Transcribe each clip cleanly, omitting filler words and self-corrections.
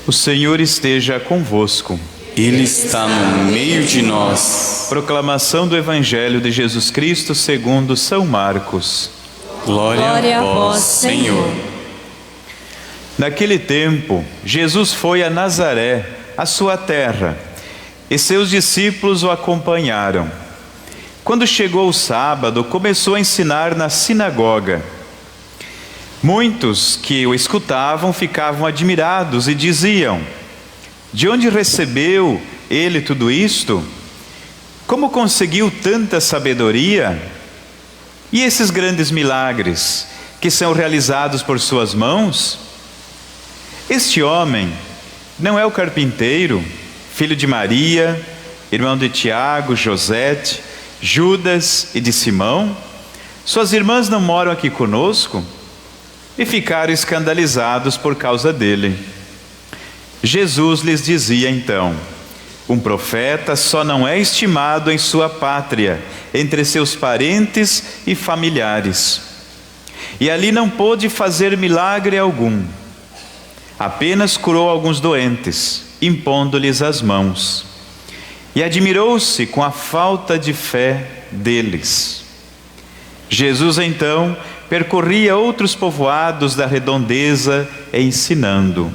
O Senhor esteja convosco. Ele está no meio de nós. Proclamação do Evangelho de Jesus Cristo segundo São Marcos. Glória a vós, Senhor. Naquele tempo, Jesus foi a Nazaré, a sua terra, e seus discípulos o acompanharam. Quando chegou o sábado, começou a ensinar na sinagoga. Muitos que o escutavam ficavam admirados e diziam: de onde recebeu ele tudo isto? Como conseguiu tanta sabedoria? E esses grandes milagres que são realizados por suas mãos? Este homem não é o carpinteiro, filho de Maria, irmão de Tiago, Josete, Judas e de Simão? Suas irmãs não moram aqui conosco? E ficaram escandalizados por causa dele. Jesus lhes dizia então: um profeta só não é estimado em sua pátria, entre seus parentes e familiares. E ali não pôde fazer milagre algum. Apenas curou alguns doentes, impondo-lhes as mãos. E admirou-se com a falta de fé deles. Jesus então percorria outros povoados da redondeza, ensinando.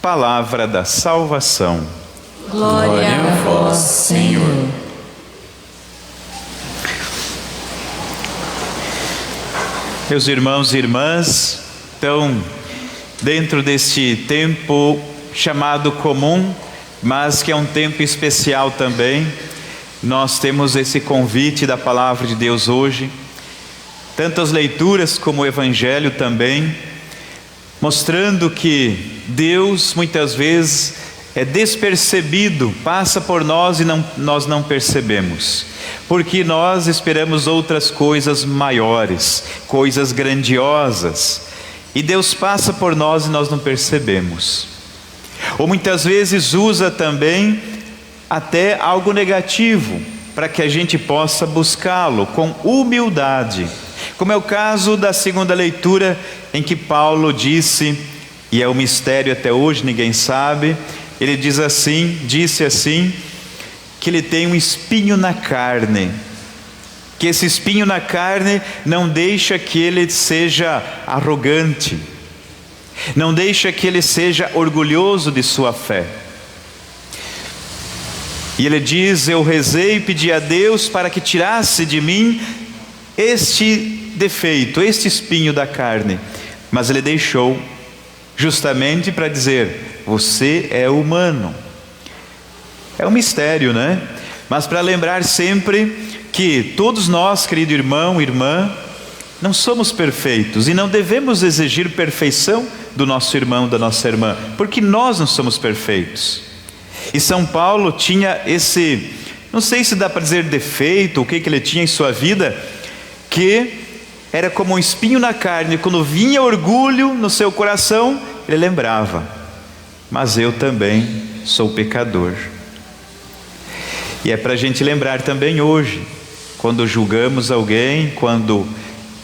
Palavra da salvação. Glória a vós, Senhor. Meus irmãos e irmãs, então, dentro deste tempo chamado comum, mas que é um tempo especial também, nós temos esse convite da Palavra de Deus hoje, tanto as leituras como o Evangelho também, mostrando que Deus muitas vezes é despercebido, passa por nós e nós não percebemos, porque nós esperamos outras coisas maiores, coisas grandiosas, e Deus passa por nós e nós não percebemos. Ou muitas vezes usa também até algo negativo, para que a gente possa buscá-lo com humildade, como é o caso da segunda leitura, em que Paulo disse, e é um mistério até hoje, ninguém sabe, ele disse assim, que ele tem um espinho na carne, que esse espinho na carne não deixa que ele seja arrogante, não deixa que ele seja orgulhoso de sua fé. E ele diz: eu rezei e pedi a Deus para que tirasse de mim este defeito, este espinho da carne, mas ele deixou justamente para dizer: você é humano. É um mistério, né? Mas para lembrar sempre que todos nós, querido irmão, irmã, não somos perfeitos e não devemos exigir perfeição do nosso irmão, da nossa irmã, porque nós não somos perfeitos. E São Paulo tinha esse, não sei se dá para dizer defeito, o que ele tinha em sua vida, que era como um espinho na carne. Quando vinha orgulho no seu coração, ele lembrava: mas eu também sou pecador. E é para a gente lembrar também hoje, quando julgamos alguém, quando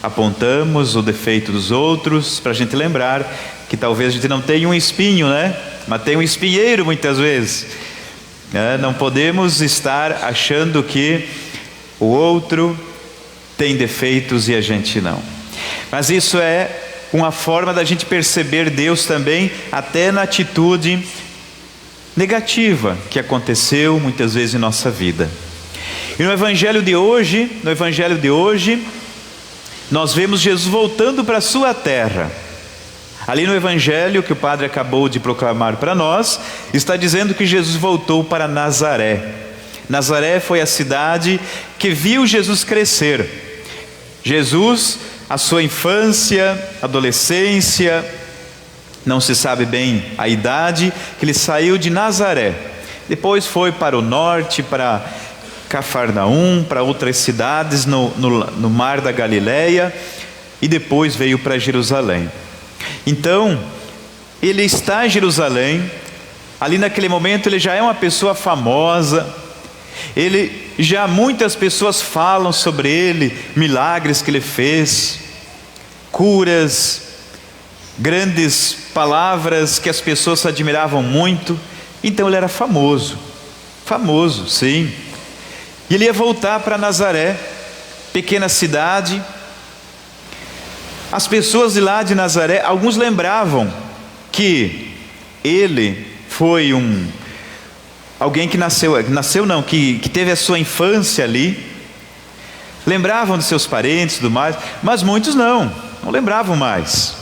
apontamos o defeito dos outros, para a gente lembrar que talvez a gente não tenha um espinho, né? Mas tem um espinheiro muitas vezes. Não podemos estar achando que o outro tem defeitos e a gente não. Mas isso é uma forma da gente perceber Deus também, até na atitude negativa que aconteceu muitas vezes em nossa vida. E no Evangelho de hoje, nós vemos Jesus voltando para a sua terra. Ali no Evangelho que o padre acabou de proclamar para nós, está dizendo que Jesus voltou para Nazaré. Nazaré foi a cidade que viu Jesus crescer. Jesus, a sua infância, adolescência, não se sabe bem a idade, que ele saiu de Nazaré. Depois foi para o norte, para Cafarnaum, para outras cidades no mar da Galileia, e depois veio para Jerusalém. Então, ele está em Jerusalém. Ali naquele momento ele já é uma pessoa famosa, muitas pessoas falam sobre ele, milagres que ele fez, curas, grandes palavras que as pessoas admiravam muito. Então ele era famoso, sim. E ele ia voltar para Nazaré, pequena cidade. As pessoas de lá de Nazaré, alguns lembravam que ele foi alguém que que teve a sua infância ali. Lembravam de seus parentes e tudo mais, mas muitos não lembravam mais.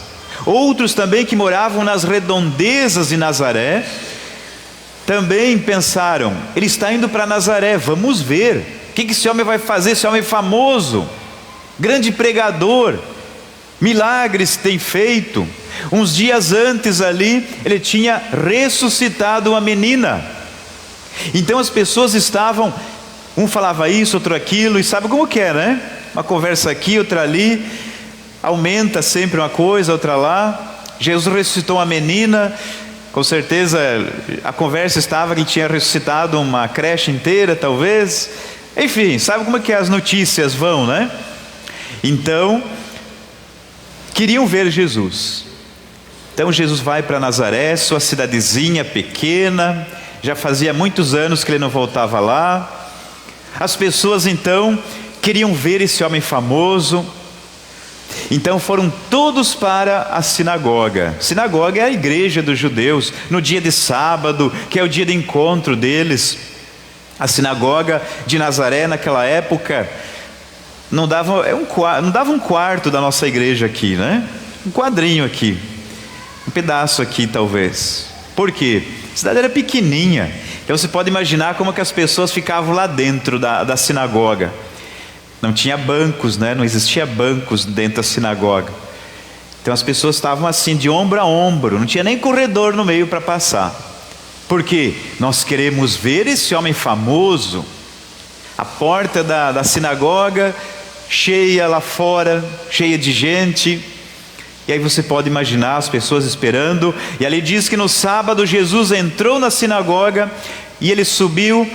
Outros também que moravam nas redondezas de Nazaré, também pensaram: ele está indo para Nazaré, vamos ver, o que esse homem vai fazer, esse homem famoso, grande pregador, milagres tem feito. Uns dias antes ali, ele tinha ressuscitado uma menina. Então as pessoas estavam, um falava isso, outro aquilo, e sabe como que é, né? Uma conversa aqui, outra ali, aumenta sempre uma coisa, outra lá. Jesus ressuscitou uma menina, com certeza a conversa estava que ele tinha ressuscitado uma creche inteira, talvez. Enfim, sabe como que as notícias vão, né? Então, queriam ver Jesus. Então Jesus vai para Nazaré, sua cidadezinha pequena. Já fazia muitos anos que ele não voltava lá. As pessoas então queriam ver esse homem famoso. Então foram todos para a sinagoga. Sinagoga é a igreja dos judeus, no dia de sábado, que é o dia de encontro deles. A sinagoga de Nazaré naquela época não dava um quarto da nossa igreja aqui, né? Um quadrinho aqui, um pedaço aqui talvez. Por quê? A cidade era pequenininha, então você pode imaginar como que as pessoas ficavam lá dentro da sinagoga. Não tinha bancos, né? Não existia bancos dentro da sinagoga. Então as pessoas estavam assim de ombro a ombro, não tinha nem corredor no meio para passar. Por quê? Nós queremos ver esse homem famoso. A porta da sinagoga cheia lá fora, cheia de gente. E aí você pode imaginar as pessoas esperando. E ali diz que no sábado Jesus entrou na sinagoga e ele subiu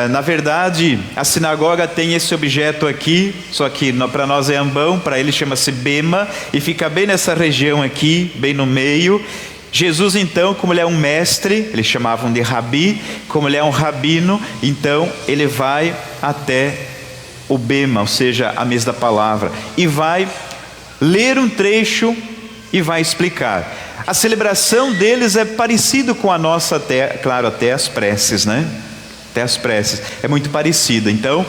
na verdade a sinagoga tem esse objeto aqui, só que para nós é ambão, para ele chama-se bema, e fica bem nessa região aqui, bem no meio. Jesus então, como ele é um mestre, eles chamavam de rabi, como ele é um rabino, então ele vai até o bema, ou seja, a mesa da palavra, e vai ler um trecho e vai explicar. A celebração deles é parecido com a nossa, até as preces, né? Até as preces, é muito parecida. Então,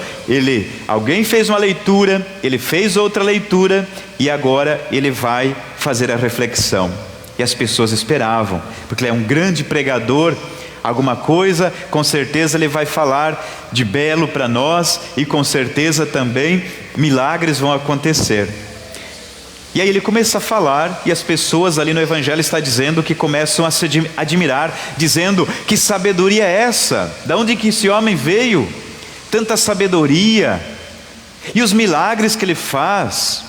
alguém fez uma leitura, ele fez outra leitura, e agora ele vai fazer a reflexão. E as pessoas esperavam, porque ele é um grande pregador, alguma coisa, com certeza ele vai falar de belo para nós, e com certeza também milagres vão acontecer. E aí ele começa a falar, e as pessoas ali no Evangelho está dizendo que começam a se admirar, dizendo: que sabedoria é essa? Da onde que esse homem veio? Tanta sabedoria, e os milagres que ele faz.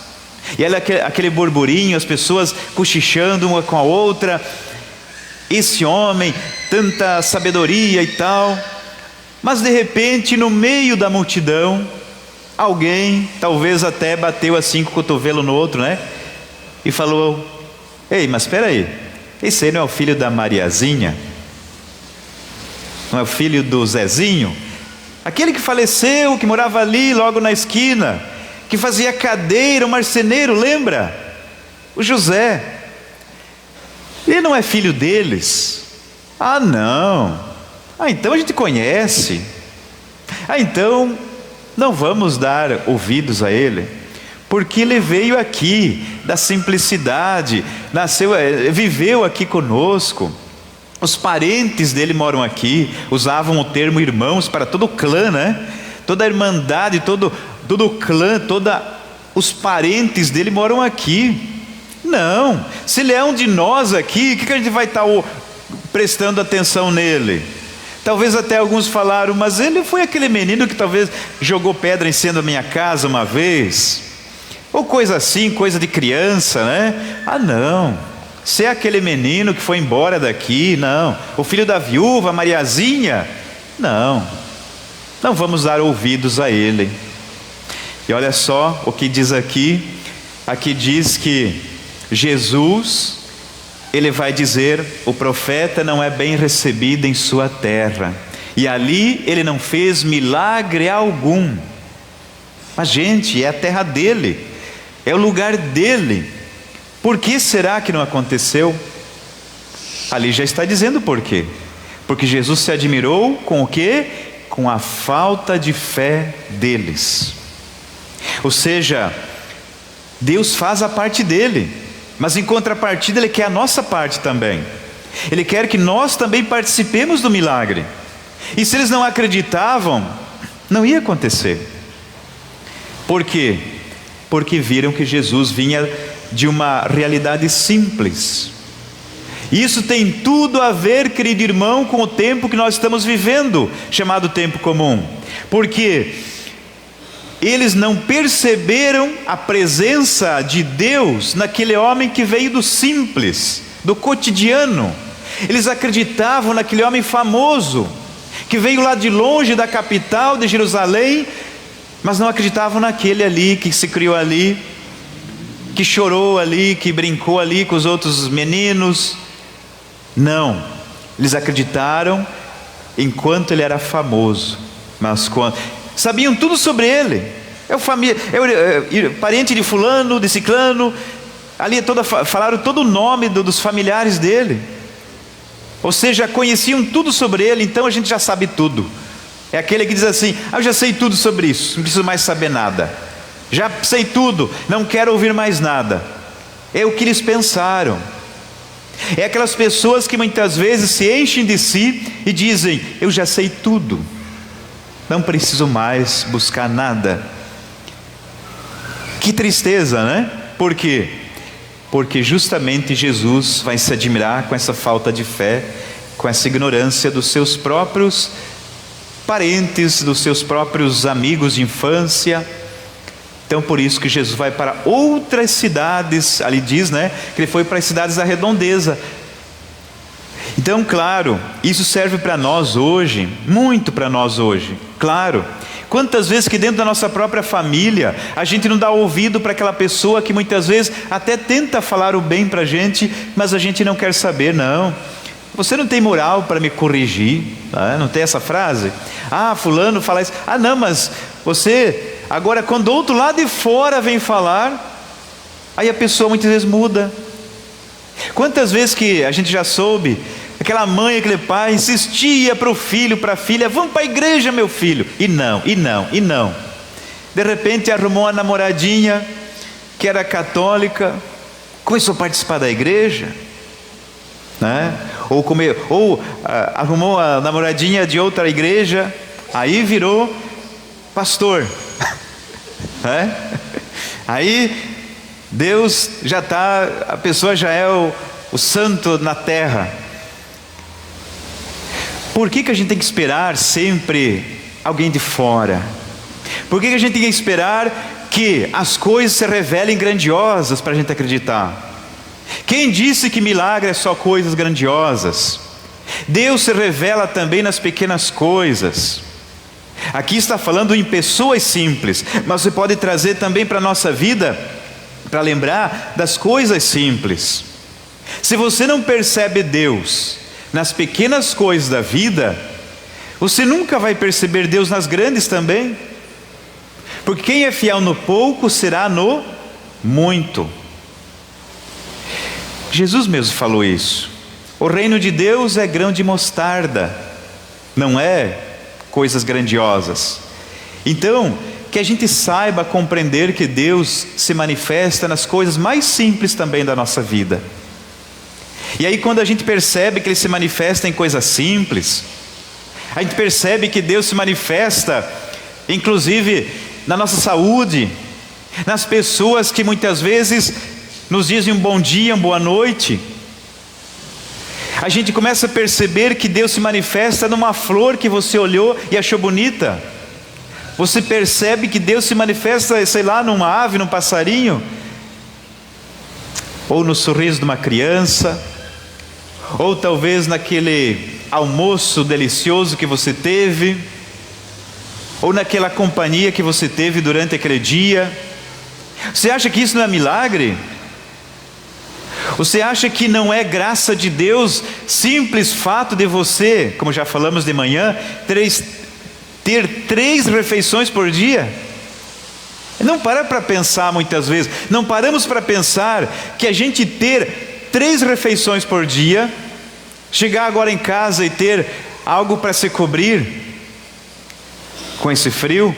E olha aquele burburinho, as pessoas cochichando uma com a outra. Esse homem, tanta sabedoria e tal. Mas de repente, no meio da multidão, alguém talvez até bateu assim com o cotovelo no outro, né? E falou: ei, mas espera aí, esse aí não é o filho da Mariazinha? Não é o filho do Zezinho? Aquele que faleceu, que morava ali logo na esquina, que fazia cadeira, o marceneiro, lembra? O José. Ele não é filho deles? Ah, não. Ah, então a gente conhece. Ah, então não vamos dar ouvidos a ele, porque ele veio aqui da simplicidade, viveu aqui conosco. Os parentes dele moram aqui, usavam o termo irmãos para todo o clã, né? Toda a irmandade, todo o clã, os parentes dele moram aqui. Não, se ele é um de nós aqui, o que a gente vai estar prestando atenção nele? Talvez até alguns falaram: mas ele foi aquele menino que talvez jogou pedra em cima da minha casa uma vez, ou coisa assim, coisa de criança, né? Ah, não, se é aquele menino que foi embora daqui, não. O filho da viúva, Mariazinha, não vamos dar ouvidos a ele. E olha só o que diz aqui diz que Jesus, ele vai dizer: o profeta não é bem recebido em sua terra. E ali ele não fez milagre algum. Mas, gente, é a terra dele, é o lugar dele. Por que será que não aconteceu? Ali já está dizendo por quê. Porque Jesus se admirou com o quê? Com a falta de fé deles. Ou seja, Deus faz a parte dele, mas em contrapartida Ele quer a nossa parte também. Ele quer que nós também participemos do milagre. E se eles não acreditavam, não ia acontecer. Por quê? Porque viram que Jesus vinha de uma realidade simples. Isso tem tudo a ver, querido irmão, com o tempo que nós estamos vivendo, chamado tempo comum. Porque eles não perceberam a presença de Deus naquele homem que veio do simples, do cotidiano. Eles acreditavam naquele homem famoso, que veio lá de longe da capital de Jerusalém, mas não acreditavam naquele ali, que se criou ali, que chorou ali, que brincou ali com os outros meninos. Não, eles acreditaram enquanto ele era famoso, mas quando sabiam tudo sobre ele, parente de fulano, de ciclano, ali falaram todo o nome dos familiares dele, ou seja, conheciam tudo sobre ele. Então a gente já sabe tudo. É aquele que diz assim: eu já sei tudo sobre isso, não preciso mais saber nada, já sei tudo, não quero ouvir mais nada. É o que eles pensaram. É aquelas pessoas que muitas vezes se enchem de si e dizem: eu já sei tudo, não preciso mais buscar nada. Que tristeza, né? Por quê? Porque justamente Jesus vai se admirar com essa falta de fé, com essa ignorância dos seus próprios parentes, dos seus próprios amigos de infância. Então por isso que Jesus vai para outras cidades. Ali diz, né, que ele foi para as cidades da redondeza. Então, claro, isso serve para nós hoje, muito para nós hoje. Claro, quantas vezes que dentro da nossa própria família a gente não dá ouvido para aquela pessoa que muitas vezes até tenta falar o bem para a gente, mas a gente não quer saber. Não, você não tem moral para me corrigir, não tem essa frase? Ah, fulano fala isso. Ah não, mas você... Agora, quando outro lá de fora vem falar, aí a pessoa muitas vezes muda. Quantas vezes que a gente já soube, aquela mãe, aquele pai insistia para o filho, para a filha: vamos para a igreja, meu filho. E não. De repente arrumou uma namoradinha que era católica, começou a participar da igreja, né? Ou arrumou a namoradinha de outra igreja, aí virou pastor. Aí Deus já está, a pessoa já é o santo na terra. Por que a gente tem que esperar sempre alguém de fora? Por que a gente tem que esperar que as coisas se revelem grandiosas para a gente acreditar? Quem disse que milagre é só coisas grandiosas? Deus se revela também nas pequenas coisas. Aqui está falando em pessoas simples, mas você pode trazer também para a nossa vida, para lembrar das coisas simples. Se você não percebe Deus nas pequenas coisas da vida, você nunca vai perceber Deus nas grandes também. Porque quem é fiel no pouco será no muito. Jesus mesmo falou isso. O reino de Deus é grão de mostarda, não é coisas grandiosas. Então, que a gente saiba compreender que Deus se manifesta nas coisas mais simples também da nossa vida. E aí quando a gente percebe que Ele se manifesta em coisas simples, a gente percebe que Deus se manifesta inclusive na nossa saúde, nas pessoas que muitas vezes nos dizem um bom dia, uma boa noite. A gente começa a perceber que Deus se manifesta numa flor que você olhou e achou bonita. Você percebe que Deus se manifesta, sei lá, numa ave, num passarinho, ou no sorriso de uma criança, ou talvez naquele almoço delicioso que você teve, ou naquela companhia que você teve durante aquele dia. Você acha que isso não é milagre? Você acha que não é graça de Deus simples fato de você, como já falamos de manhã, ter 3 refeições por dia? Não para pensar muitas vezes, não paramos para pensar que a gente ter 3 refeições por dia, chegar agora em casa e ter algo para se cobrir com esse frio,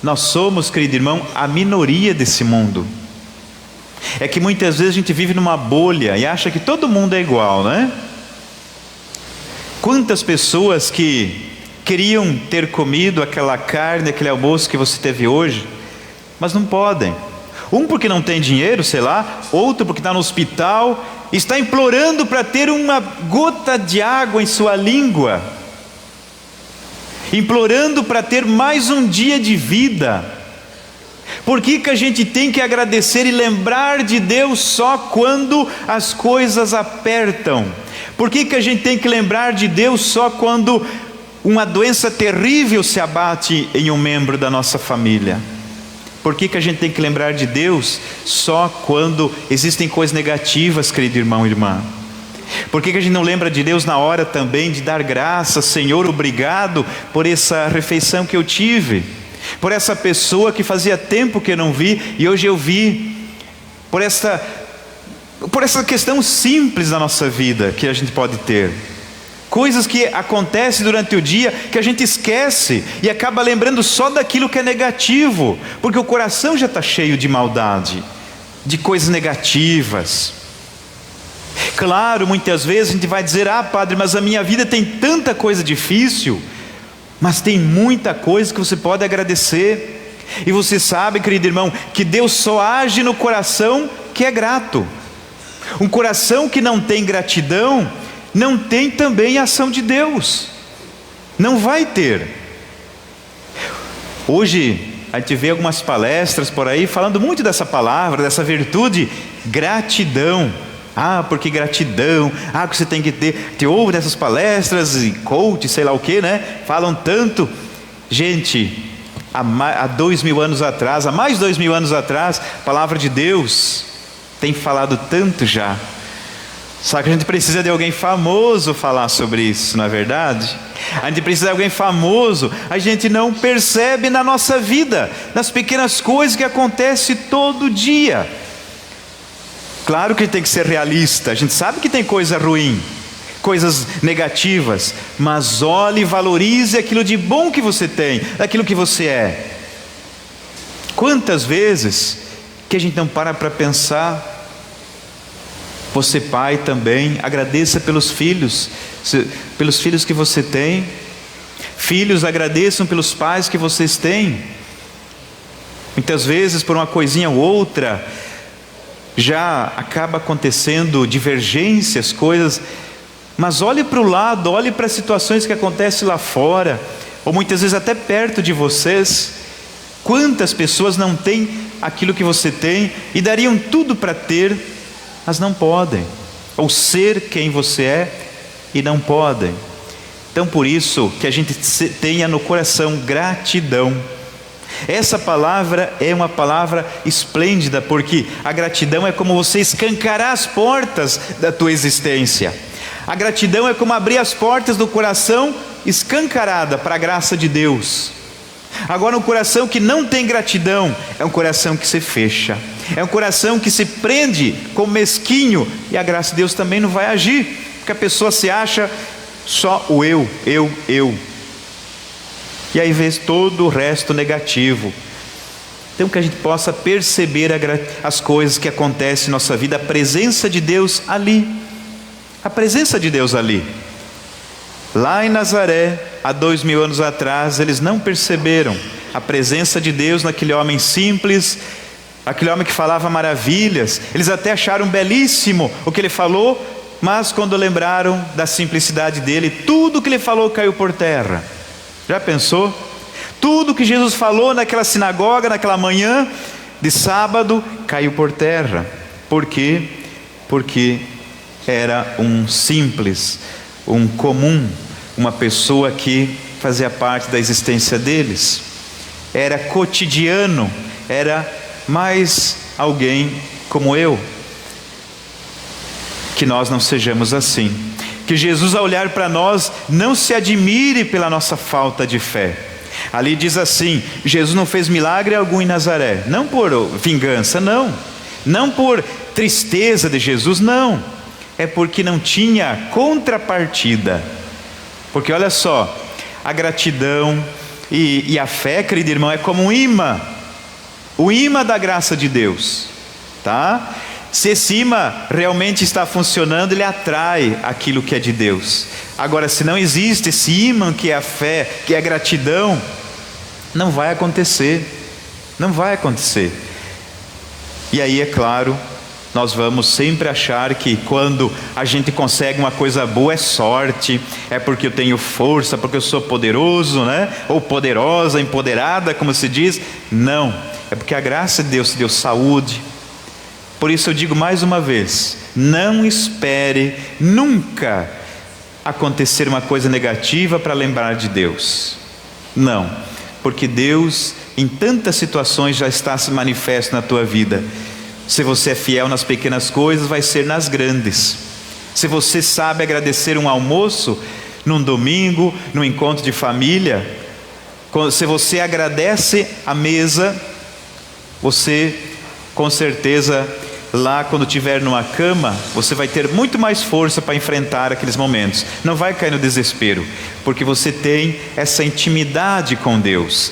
nós somos, querido irmão, a minoria desse mundo. É que muitas vezes a gente vive numa bolha e acha que todo mundo é igual, né? Quantas pessoas que queriam ter comido aquela carne, aquele almoço que você teve hoje, mas não podem. Um porque não tem dinheiro, sei lá, outro porque está no hospital, está implorando para ter uma gota de água em sua língua, implorando para ter mais um dia de vida. Por que a gente tem que agradecer e lembrar de Deus só quando as coisas apertam? Por que a gente tem que lembrar de Deus só quando uma doença terrível se abate em um membro da nossa família? Por que a gente tem que lembrar de Deus só quando existem coisas negativas, querido irmão e irmã? Por que a gente não lembra de Deus na hora também de dar graças? Senhor, obrigado por essa refeição que eu tive, por essa pessoa que fazia tempo que eu não vi e hoje eu vi, por essa questão simples da nossa vida que a gente pode ter. Coisas que acontecem durante o dia que a gente esquece e acaba lembrando só daquilo que é negativo, porque o coração já está cheio de maldade, de coisas negativas. Claro, muitas vezes a gente vai dizer: ah, padre, mas a minha vida tem tanta coisa difícil. Mas tem muita coisa que você pode agradecer. E você sabe, querido irmão, que Deus só age no coração que é grato. Um coração que não tem gratidão não tem também a ação de Deus, não vai ter. Hoje a gente vê algumas palestras por aí falando muito dessa palavra, dessa virtude, gratidão. Ah, porque gratidão, que você tem que ter. Te ouve dessas palestras e coach, sei lá o que, né? Falam tanto. Gente, há 2000 anos atrás, há mais de 2000 anos atrás, a palavra de Deus tem falado tanto já. Só que a gente precisa de alguém famoso falar sobre isso, não é verdade? A gente precisa de alguém famoso. A gente não percebe na nossa vida, nas pequenas coisas que acontecem todo dia. Claro que tem que ser realista, a gente sabe que tem coisa ruim, coisas negativas, mas olhe e valorize aquilo de bom que você tem, aquilo que você é. Quantas vezes que a gente não para pensar? Você, pai, também agradeça pelos filhos que você tem. Filhos, agradeçam pelos pais que vocês têm. Muitas vezes por uma coisinha ou outra já acaba acontecendo divergências, coisas, mas olhe para o lado, olhe para as situações que acontecem lá fora, ou muitas vezes até perto de vocês. Quantas pessoas não têm aquilo que você tem e dariam tudo para ter, mas não podem, ou ser quem você é e não podem. Então por isso que a gente tenha no coração gratidão. Essa palavra é uma palavra esplêndida, porque a gratidão é como você escancarar as portas da tua existência. A gratidão é como abrir as portas do coração escancarada para a graça de Deus. Agora, um coração que não tem gratidão é um coração que se fecha, é um coração que se prende como mesquinho, e a graça de Deus também não vai agir, porque a pessoa se acha só o eu. E aí vê todo o resto negativo. Então que a gente possa perceber as coisas que acontecem em nossa vida, a presença de Deus ali. A presença de Deus ali. Lá em Nazaré, há 2000 anos atrás, eles não perceberam a presença de Deus naquele homem simples, aquele homem que falava maravilhas. Eles até acharam belíssimo o que ele falou, mas quando lembraram da simplicidade dele, tudo que ele falou caiu por terra. Já pensou? Tudo que Jesus falou naquela sinagoga, naquela manhã de sábado, caiu por terra. Por quê? Porque era um simples, um comum, uma pessoa que fazia parte da existência deles. Era cotidiano, era mais alguém como eu. que nós não sejamos assim. Que Jesus, ao olhar para nós, não se admire pela nossa falta de fé. Ali diz assim: Jesus não fez milagre algum em Nazaré, não por vingança, não por tristeza de Jesus, não, é porque não tinha contrapartida. Porque olha só, a gratidão e a fé, querido irmão, é como um imã, o imã da graça de Deus, tá? Se esse imã realmente está funcionando, ele atrai aquilo que é de Deus. Agora, se não existe esse imã que é a fé, que é a gratidão, não vai acontecer. E aí, é claro, nós vamos sempre achar que quando a gente consegue uma coisa boa é sorte, é porque eu tenho força, porque eu sou poderoso, né? Ou poderosa, empoderada, como se diz. Não, é porque a graça de Deus te deu saúde. Por isso eu digo mais uma vez: não espere nunca acontecer uma coisa negativa para lembrar de Deus. Não, porque Deus em tantas situações já está se manifesto na tua vida. Se você é fiel nas pequenas coisas, vai ser nas grandes. Se você sabe agradecer um almoço num domingo, num encontro de família, se você agradece a mesa, você com certeza lá quando estiver numa cama, você vai ter muito mais força para enfrentar aqueles momentos. Não vai cair no desespero, porque você tem essa intimidade com Deus,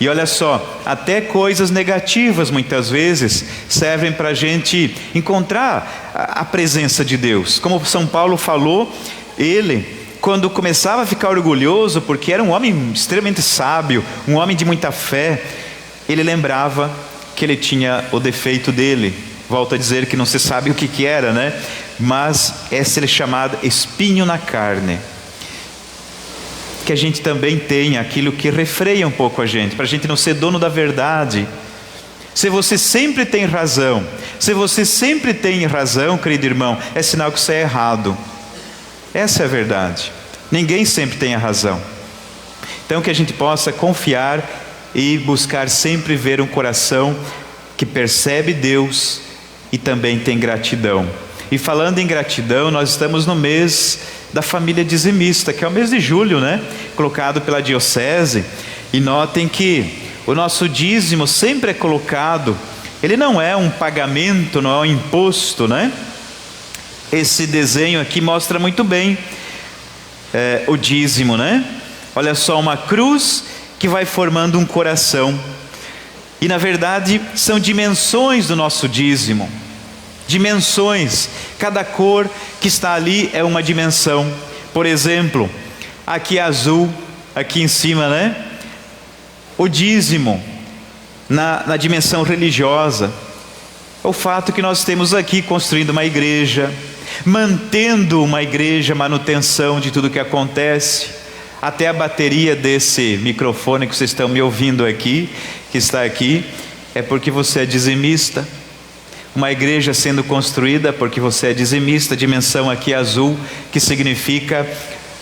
E olha só, até coisas negativas muitas vezes servem para a gente encontrar a presença de Deus. Como São Paulo falou, ele, quando começava a ficar orgulhoso, porque era um homem extremamente sábio, um homem de muita fé, ele lembrava que ele tinha o defeito dele. Volto a dizer que não se sabe o que era, né? Mas esse é chamado espinho na carne. Que a gente também tenha aquilo que refreia um pouco a gente, para a gente não ser dono da verdade. Se você sempre tem razão, querido irmão, é sinal que você é errado. Essa é a verdade. Ninguém sempre tem a razão. Então que a gente possa confiar e buscar sempre ver um coração que percebe Deus e também tem gratidão. E falando em gratidão, nós estamos no mês da família dizimista, que é o mês de julho, né? Colocado pela diocese. E notem que o nosso dízimo sempre é colocado, ele não é um pagamento, não é um imposto, né? Esse desenho aqui mostra muito bem o dízimo, né? Olha só, uma cruz que vai formando um coração. E na verdade são dimensões do nosso dízimo. Dimensões. Cada cor que está ali é uma dimensão. Por exemplo, aqui é azul, aqui em cima, né? O dízimo na dimensão religiosa. O fato que nós temos aqui construindo uma igreja, mantendo uma igreja, manutenção de tudo que acontece. Até a bateria desse microfone que vocês estão me ouvindo aqui, que está aqui, é porque você é dizimista. Uma igreja sendo construída porque você é dizimista. A dimensão aqui azul, que significa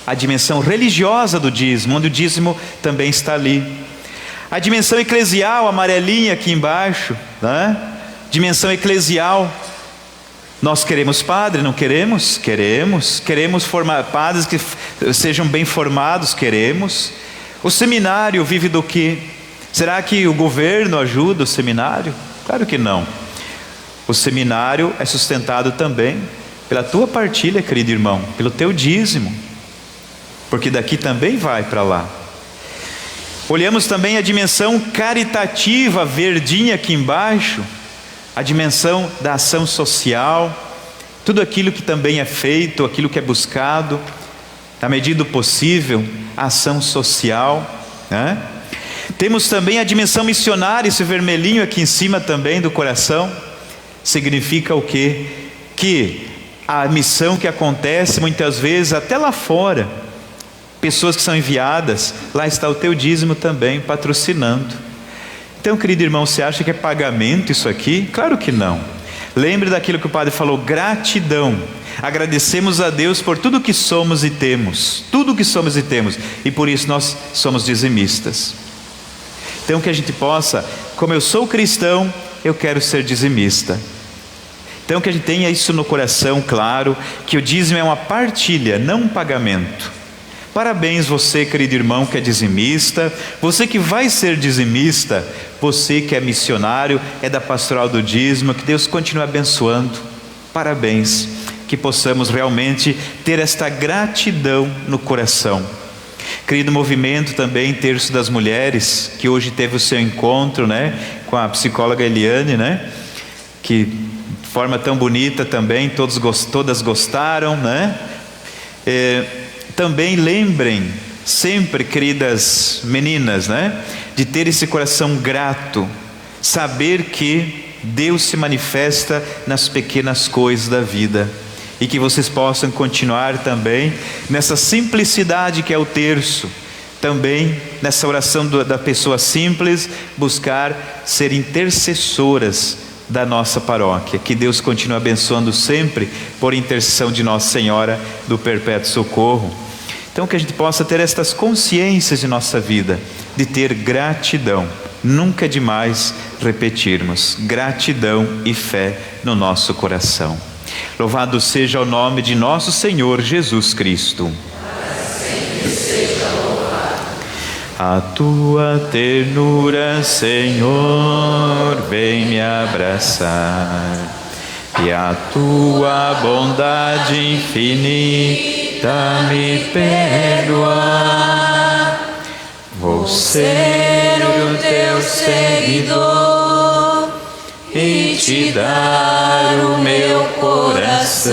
a dimensão religiosa do dízimo, onde o dízimo também está ali. A dimensão eclesial, amarelinha aqui embaixo, né? Dimensão eclesial. Nós queremos padre, não queremos? Queremos formar padres que sejam bem formados, queremos. O seminário vive do quê? Será que o governo ajuda o seminário? Claro que não. O seminário é sustentado também pela tua partilha, querido irmão, pelo teu dízimo, porque daqui também vai para lá. Olhamos também a dimensão caritativa, verdinha aqui embaixo, a dimensão da ação social, tudo aquilo que também é feito, aquilo que é buscado, na medida do possível, a ação social, né? Temos também a dimensão missionária, esse vermelhinho aqui em cima também do coração, significa o quê? Que a missão que acontece muitas vezes até lá fora, pessoas que são enviadas, lá está o teu dízimo também patrocinando. Então, querido irmão, você acha que é pagamento isso aqui? Claro que não. Lembre daquilo que o padre falou, gratidão. Agradecemos a Deus por tudo que somos e temos, e por isso nós somos dizimistas. Então que a gente possa, como eu sou cristão, eu quero ser dizimista. Então que a gente tenha isso no coração claro, que o dízimo é uma partilha, não um pagamento. Parabéns você, querido irmão, que é dizimista, você que vai ser dizimista, você que é missionário, é da pastoral do dízimo, que Deus continue abençoando. Parabéns, que possamos realmente ter esta gratidão no coração. Querido movimento também, Terço das Mulheres, que hoje teve o seu encontro, né, com a psicóloga Eliane, né, que de forma tão bonita também, todas gostaram, né? Também lembrem sempre, queridas meninas, né, de ter esse coração grato, saber que Deus se manifesta nas pequenas coisas da vida, e que vocês possam continuar também nessa simplicidade que é o terço, também nessa oração da pessoa simples, buscar ser intercessoras da nossa paróquia. Que Deus continue abençoando sempre por intercessão de Nossa Senhora do Perpétuo Socorro. Então que a gente possa ter estas consciências de nossa vida, de ter gratidão. Nunca é demais repetirmos: gratidão e fé no nosso coração. Louvado seja o nome de nosso Senhor Jesus Cristo. A tua ternura, Senhor, vem me abraçar, e a tua bondade infinita me perdoar. Vou ser o teu seguidor e te dar o meu coração.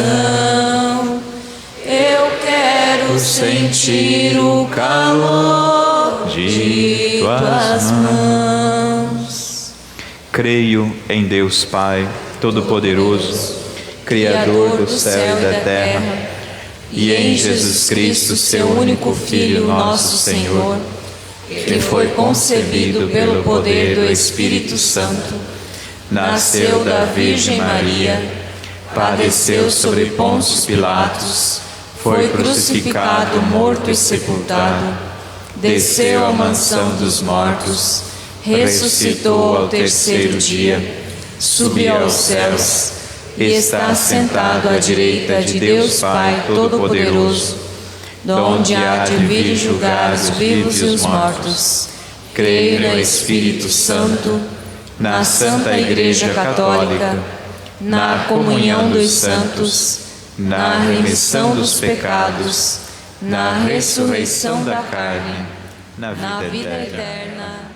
Eu quero sentir o calor de tuas mãos. Creio em Deus Pai Todo-Poderoso, Criador do céu e da terra, e em Jesus Cristo, seu único Filho, nosso Senhor, que foi concebido pelo poder do Espírito Santo, nasceu da Virgem Maria, padeceu sobre Pôncio Pilatos, foi crucificado, morto e sepultado, desceu à mansão dos mortos, ressuscitou ao terceiro dia, subiu aos céus e está sentado à direita de Deus Pai Todo-Poderoso, donde há de vir julgar os vivos e os mortos. Creio no Espírito Santo, na Santa Igreja Católica, na comunhão dos santos, na remissão dos pecados, na ressurreição da carne, na vida eterna.